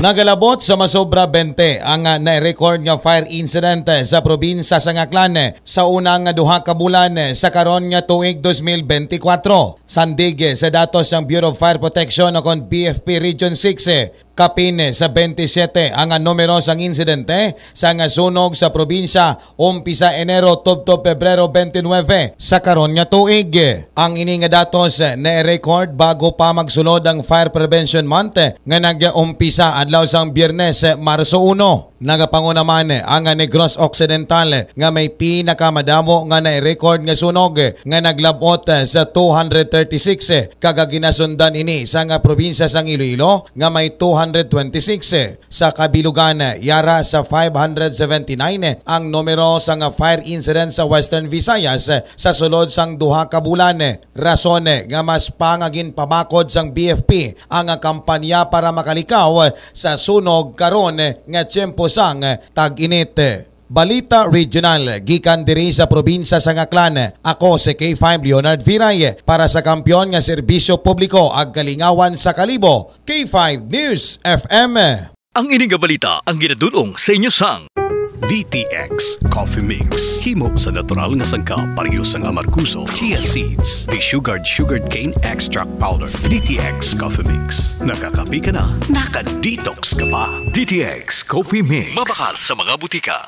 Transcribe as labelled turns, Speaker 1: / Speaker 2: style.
Speaker 1: Nagalabot sa masobra 20 ang na-record nga fire incident sa probinsya sa Ngaklan sa unang duha ka bulan sa karon nga tuig 2024. Sandig sa datos ng Bureau of Fire Protection o BFP Region 6, kapin sa 27 ang numero sang insidente sa nga sunog sa probinsya umpisa Enero tubtob Pebrero 29 sa karon nga tuig. Ang ini nga datos na-record bago pa magsulod ang Fire Prevention Month nga nag-umpisa adlaw sang Biyernes Marso 1. Nagapanguna naman ang Negros Occidental nga may pinakamadamo nga na-record nga sunog nga naglabot sa 236 kagaginasundan ini sa nga probinsya sang Iloilo nga may 226. Sa kabilugan yara sa 579 ang numero sa nga fire incident sa Western Visayas sa sulod sang duha ka bulan. Rason nga mas pangagin pamakod sang BFP ang kampanya para makalikaw sa sunog karon nga tiyempo sang tag-init. Balita Regional, gikan diri sa probinsya sa Ngaklan. Ako si K5 Leonard Viray para sa kampyon nga serbisyo publiko ag kalingawan sa Kalibo. K5 News FM.
Speaker 2: Ang ining balita ang ginadulong sa inyo sang
Speaker 3: DTX Coffee Mix. Himo sa natural nga sangkap pareho sang amarkuso, chia seeds, sugared cane extract powder. DTX Coffee Mix. Nakakapi ka na, naka-detox ka pa.
Speaker 2: DTX Coffee Mix. Mabakal sa mga butika.